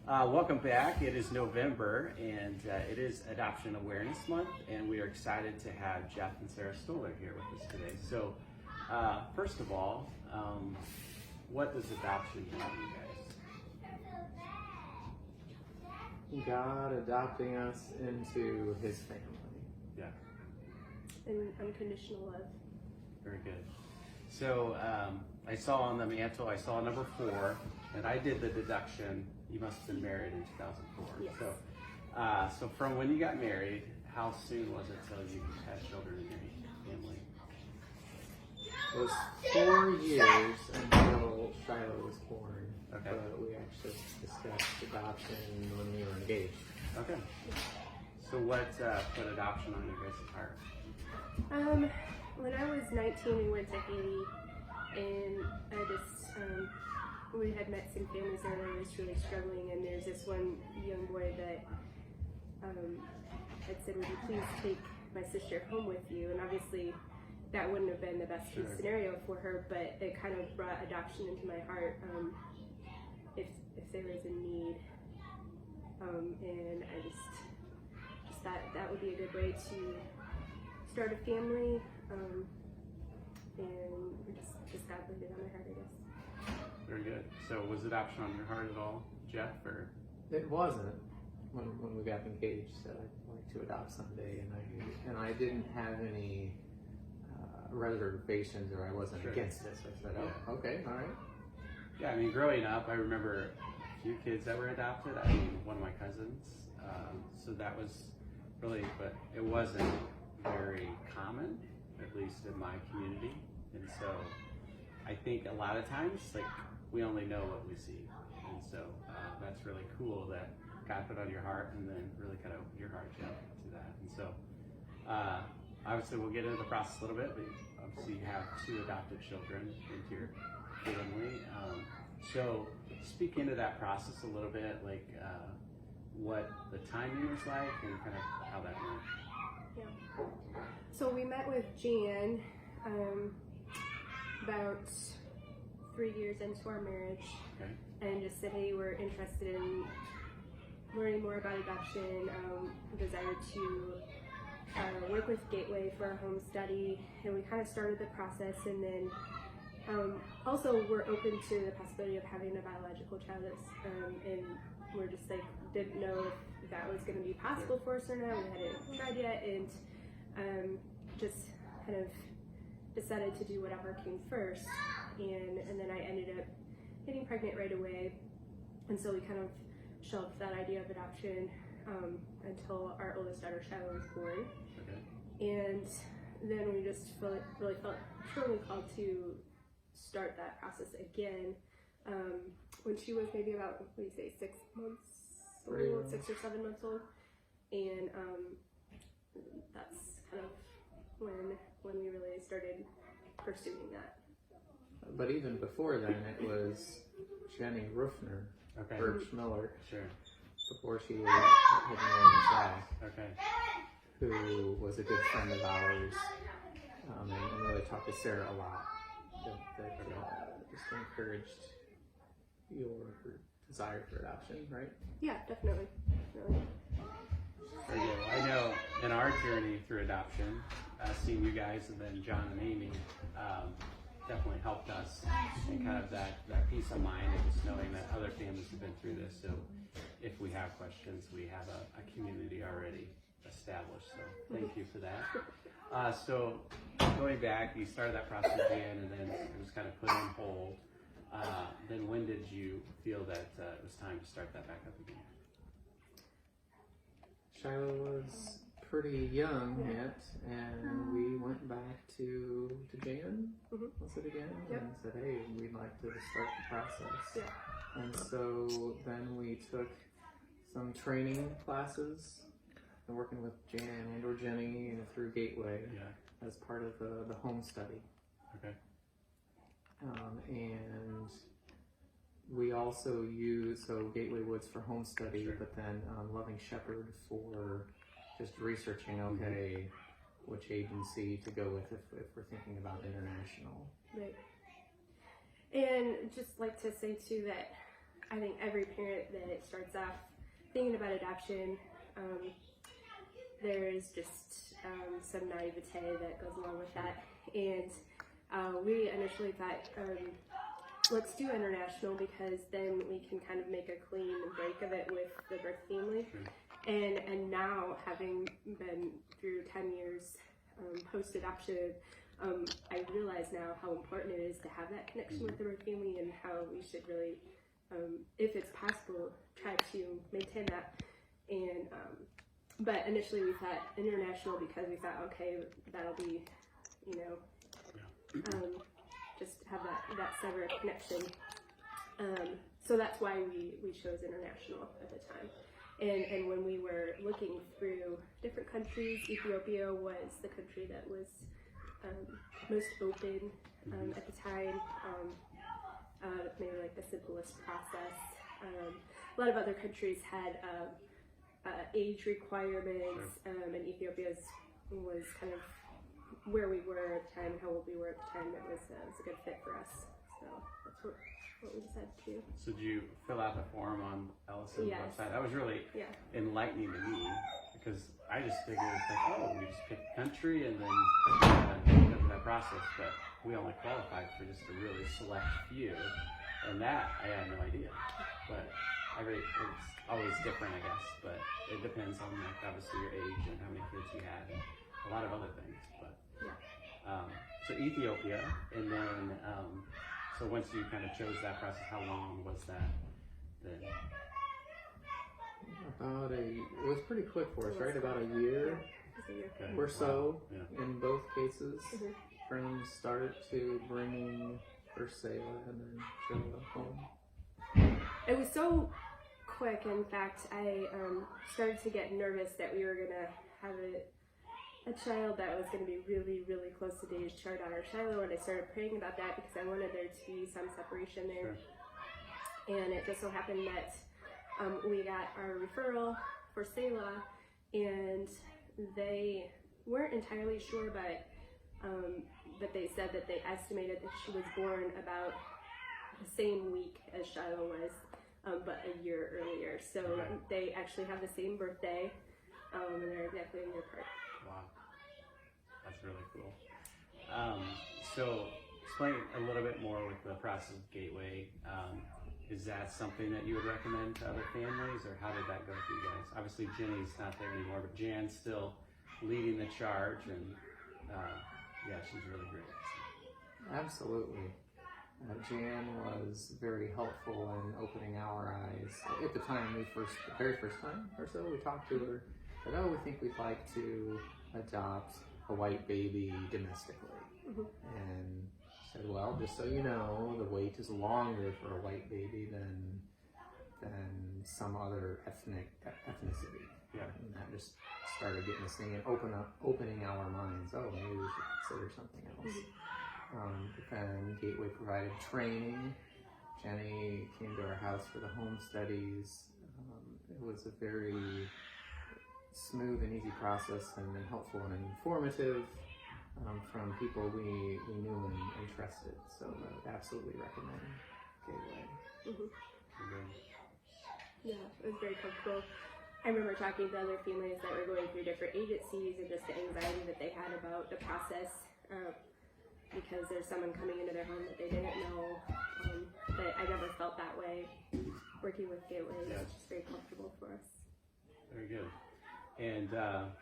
Welcome back. It is November and it is Adoption Awareness Month, and we are excited to have Jeff and Sarah Stoller here with us today. So, first of all, what does adoption mean to you guys? God adopting us into His family. Yeah. And unconditional love. Very good. So, I saw on the mantle, I saw number 4, and I did the deduction. You must have been married in 2004. Yes. So from when you got married, how soon was it till you had children in your family? It was 4 years until Shiloh was born. Okay. But we actually discussed adoption when we were engaged. Okay. So what put adoption on your guys' heart? When I was 19, we went to Haiti, and we had met some families there that were just really struggling, and there's this one young boy that had said, "Would you please take my sister home with you?" And obviously that wouldn't have been the best case scenario for her, but it kind of brought adoption into my heart, if there was a need. And I just thought that would be a good way to start a family, and just God laid it on my heart, I guess. Very good. So was adoption on your heart at all, Jeff? Or It wasn't when we got engaged. Said I'd like to adopt someday, and I didn't have any reservations, or I wasn't against it. So I said, "Oh, okay, all right." Yeah, I mean, growing up, I remember a few kids that were adopted. I mean, one of my cousins. So that was really, but it wasn't very common, at least in my community. And so I think a lot of times, like, we only know what we see. And so that's really cool that God put on your heart, and then really kind of your heart, Jeff, to that. And so obviously we'll get into the process a little bit, but obviously you have 2 adopted children into your family. So speak into that process a little bit, like what the timing was like and kind of how that went. Yeah. So we met with Jan about 3 years into our marriage, Okay. and just said, "Hey, we're interested in learning more about adoption. Desired to work with Gateway for a home study," and we kind of started the process. And then also we're open to the possibility of having a biological child, and we're just like didn't know if that was going to be possible for us or not. We hadn't tried yet, and just kind of decided to do whatever came first. And then I ended up getting pregnant right away, and so we kind of shelved that idea of adoption until our oldest daughter Shiloh was born. Okay. And then we just really felt strongly called to start that process again when she was maybe about, what do you say, 6 months old, 6 or 7 months old. And that's kind of when we really started pursuing that. But even before then, it was Jenny Ruffner, Okay. Birch Miller, Sure. before she had married Zach, Okay. who was a good friend of ours, and really talked to Sarah a lot. That just encouraged your desire for adoption, right? Yeah, definitely. Very good. I know in our journey through adoption, seeing you guys and then John and Amy definitely helped us, and kind of that peace of mind of just knowing that other families have been through this. So if we have questions, we have a community already established. So thank you for that. So going back, you started that process again, and then it was kind of put on hold. Then when did you feel that it was time to start that back up again? Shiloh was pretty young yet, and we went back to Jan, was it again? Yep. And said, "Hey, we'd like to start the process." Yeah. And so then we took some training classes, and working with Jan and or Jenny and through Gateway as part of the home study. Okay. And we also use Gateway Woods for home study, but then Loving Shepherd for just researching, which agency to go with if we're thinking about international. Right. And just like to say too that I think every parent that starts off thinking about adoption, there's just some naivete that goes along with that. And we initially thought, let's do international, because then we can kind of make a clean break of it with the birth family. And now, having been through 10 years post-adoption, I realize now how important it is to have that connection with the birth family, and how we should really, if it's possible, try to maintain that. And but initially we thought international, because we thought, okay, that'll be, just have that separate connection. So that's why we chose international at the time. And when we were looking through different countries, Ethiopia was the country that was most open at the time, maybe like the simplest process. A lot of other countries had age requirements, and Ethiopia's was kind of where we were at the time, how old we were at the time. It was a good fit for us. So that's what we decided to do. So did you fill out the form on Ellison's Yes. website? That was really enlightening to me, because I just figured it's like, oh, we just pick a country and then go through that process. But we only qualified for just a really select few, and that I had no idea. But it's always different, I guess. But it depends on, like, obviously your age and how many kids you had, and a lot of other things. But so Ethiopia, and then so once you kind of chose that process, how long was that then? It was pretty quick for us, right? About a year Okay. or so Yeah. in both cases, from start to bringing first Selah and then Sheila home. It was so quick. In fact, I started to get nervous that we were gonna have a child that was going to be really, really close to the age of our daughter Shiloh, and I started praying about that because I wanted there to be some separation there. And it just so happened that we got our referral for Selah, and they weren't entirely sure, but they said that they estimated that she was born about the same week as Shiloh was, but a year earlier. So they actually have the same birthday, and they're exactly a year apart. Wow, that's really cool. So explain a little bit more with the process of Gateway. Is that something that you would recommend to other families, or how did that go for you guys? Obviously Jenny's not there anymore, but Jan's still leading the charge, and she's really great. So. Absolutely. Jan was very helpful in opening our eyes. At the time, the very first time or so, we talked to her, said, we think we'd like to adopt a white baby domestically. And she said, well, just so you know, the wait is longer for a white baby than some other ethnicity. Yeah. And that just started getting us thinking, opening our minds. Oh, maybe we should consider something else. But then Gateway provided training. Jenny came to our house for the home studies. It was a very smooth and easy process, and helpful and informative from people we knew and trusted. So I would absolutely recommend Gateway. Yeah, it was very comfortable. I remember talking to other families that were going through different agencies, and just the anxiety that they had about the process, because there's someone coming into their home that they didn't know. But I never felt that way working with Gateway. It was just very comfortable for us. Very good. And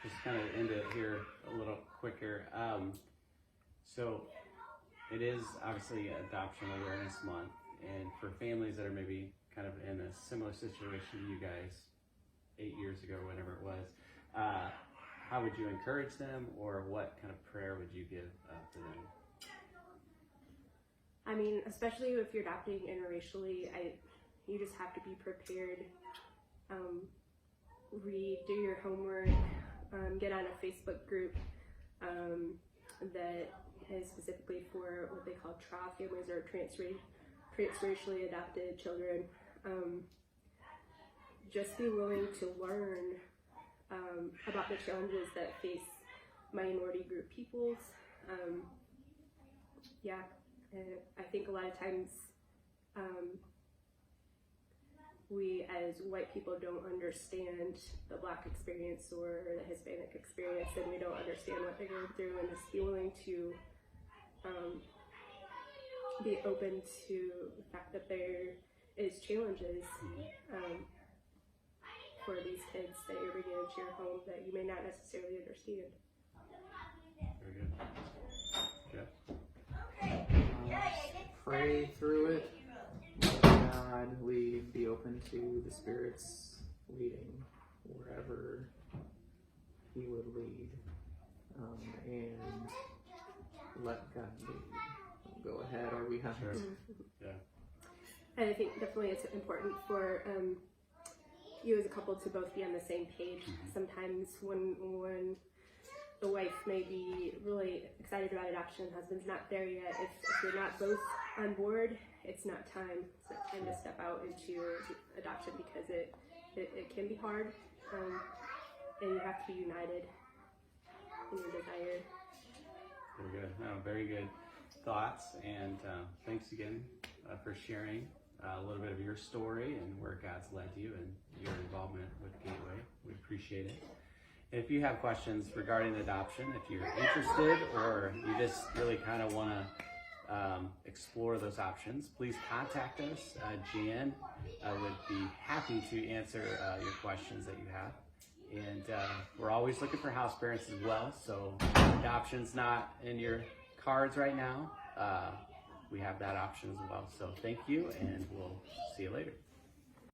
just kind of end it here a little quicker. So it is obviously Adoption Awareness Month, and for families that are maybe kind of in a similar situation to you guys 8 years ago, whatever it was, how would you encourage them, or what kind of prayer would you give to them? I mean, especially if you're adopting interracially, you just have to be prepared. Read, do your homework, get on a Facebook group that is specifically for what they call TRA families, or transracially adopted children. Just be willing to learn about the challenges that face minority group peoples. And I think a lot of times we as white people don't understand the Black experience or the Hispanic experience, and we don't understand what they're going through, and just be willing to be open to the fact that there is challenges for these kids that you're bringing into your home that you may not necessarily understand. Very good. Pray through it. Let God lead, be open to the Spirit's leading wherever He would lead, and let God lead. Go ahead, or we have Sure. to. Yeah. And I think definitely it's important for you as a couple to both be on the same page. Sometimes when the wife may be really excited about adoption and husband's not there yet, if you're not both on board, it's not time. It's not time to step out into adoption, because it can be hard, and you have to be united in your desire. Very good. No, very good thoughts, and thanks again for sharing a little bit of your story and where God's led you and your involvement with Gateway. We appreciate it. If you have questions regarding adoption, if you're interested or you just really kind of want to explore those options, please contact us. Jan would be happy to answer your questions that you have. And we're always looking for house parents as well. So adoption's not in your cards right now. We have that option as well. So thank you, and we'll see you later.